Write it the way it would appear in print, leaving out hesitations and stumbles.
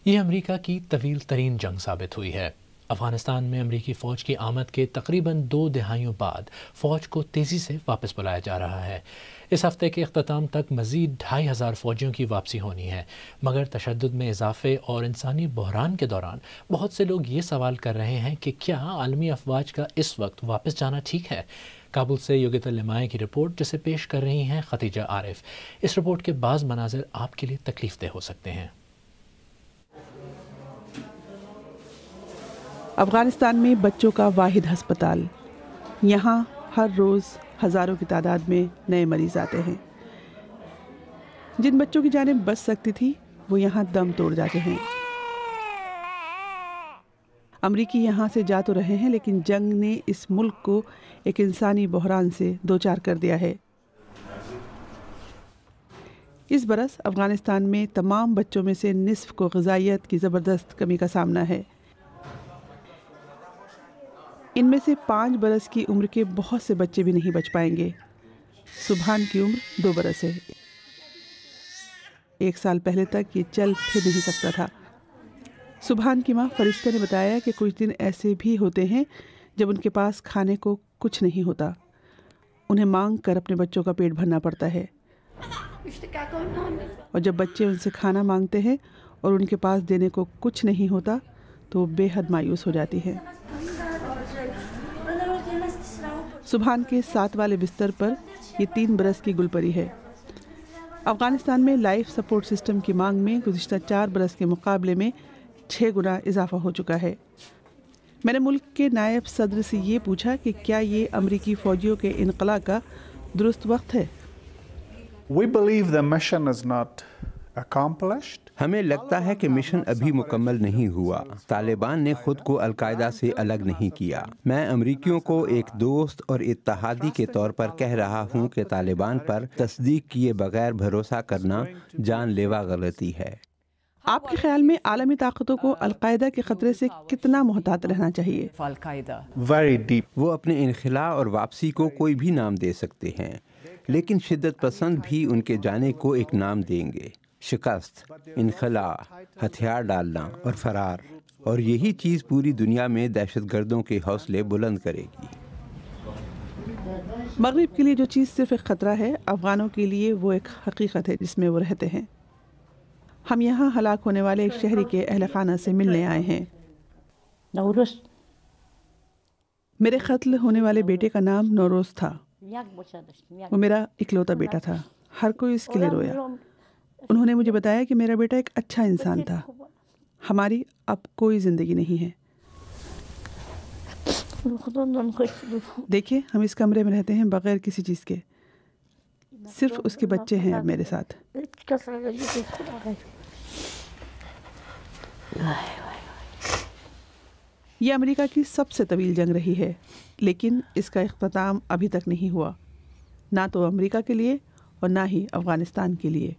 یہ امریکہ کی طویل ترین جنگ ثابت ہوئی ہے۔ افغانستان میں امریکی فوج کی آمد کے تقریباً 2 دہائیوں بعد فوج کو تیزی سے واپس بلایا جا رہا ہے۔ اس ہفتے کے اختتام تک مزید 2500 فوجیوں کی واپسی ہونی ہے، مگر تشدد میں اضافے اور انسانی بحران کے دوران بہت سے لوگ یہ سوال کر رہے ہیں کہ کیا عالمی افواج کا اس وقت واپس جانا ٹھیک ہے؟ کابل سے یوگیتا لیمائے کی رپورٹ، جسے پیش کر رہی ہیں ختیجہ عارف۔ اس رپورٹ کے بعض مناظر آپ کے لیے تکلیف دہ ہو سکتے ہیں۔ افغانستان میں بچوں کا واحد ہسپتال، یہاں ہر روز ہزاروں کی تعداد میں نئے مریض آتے ہیں۔ جن بچوں کی جانیں بچ سکتی تھی وہ یہاں دم توڑ جاتے ہیں۔ امریکی یہاں سے جا تو رہے ہیں، لیکن جنگ نے اس ملک کو ایک انسانی بحران سے دوچار کر دیا ہے۔ اس برس افغانستان میں تمام بچوں میں سے نصف کو غذائیت کی زبردست کمی کا سامنا ہے۔ ان میں سے 5 برس کی عمر کے بہت سے بچے بھی نہیں بچ پائیں گے۔ سبحان کی عمر 2 برس ہے۔ 1 سال پہلے تک یہ چل پھر نہیں سکتا تھا۔ سبحان کی ماں فرشتہ نے بتایا کہ کچھ دن ایسے بھی ہوتے ہیں جب ان کے پاس کھانے کو کچھ نہیں ہوتا، انہیں مانگ کر اپنے بچوں کا پیٹ بھرنا پڑتا ہے، اور جب بچے ان سے کھانا مانگتے ہیں اور ان کے پاس دینے کو کچھ نہیں ہوتا تو وہ بے حد مایوس ہو جاتی ہے۔ سبحان کے 7 والے بستر پر یہ 3 برس کی گل پری ہے۔ افغانستان میں لائف سپورٹ سسٹم کی مانگ میں گزشتہ 4 برس کے مقابلے میں 6 گنا اضافہ ہو چکا ہے۔ میں نے ملک کے نائب صدر سے یہ پوچھا کہ کیا یہ امریکی فوجیوں کے انخلاء کا درست وقت ہے۔ We believe the mission is not accomplished. ہمیں لگتا ہے کہ مشن ابھی مکمل نہیں ہوا۔ طالبان نے خود کو القاعدہ سے الگ نہیں کیا۔ میں امریکیوں کو ایک دوست اور اتحادی کے طور پر کہہ رہا ہوں کہ طالبان پر تصدیق کیے بغیر بھروسہ کرنا جان لیوا غلطی ہے۔ آپ کے خیال میں عالمی طاقتوں کو القاعدہ کے خطرے سے کتنا محتاط رہنا چاہیے؟ Very deep. وہ اپنے انخلاء اور واپسی کو کوئی بھی نام دے سکتے ہیں، لیکن شدت پسند بھی ان کے جانے کو ایک نام دیں گے: شکست، انخلاء، ہتھیار ڈالنا اور فرار، اور یہی چیز پوری دنیا میں دہشت گردوں کے حوصلے بلند کرے گی۔ مغرب کے لیے جو چیز صرف ایک خطرہ ہے، افغانوں کے لیے وہ ایک حقیقت ہے جس میں وہ رہتے ہیں۔ ہم یہاں ہلاک ہونے والے ایک شہری کے اہل خانہ سے ملنے آئے ہیں۔ میرے قتل ہونے والے بیٹے کا نام نوروز تھا۔ وہ میرا اکلوتا بیٹا تھا، ہر کوئی اس کے لیے رویا۔ انہوں نے مجھے بتایا کہ میرا بیٹا ایک اچھا انسان تھا۔ ہماری اب کوئی زندگی نہیں ہے۔ دیکھیں، ہم اس کمرے میں رہتے ہیں بغیر کسی چیز کے، صرف اس کے بچے ہیں اب میرے ساتھ۔ یہ امریکہ کی سب سے طویل جنگ رہی ہے، لیکن اس کا اختتام ابھی تک نہیں ہوا، نہ تو امریکہ کے لیے اور نہ ہی افغانستان کے لیے۔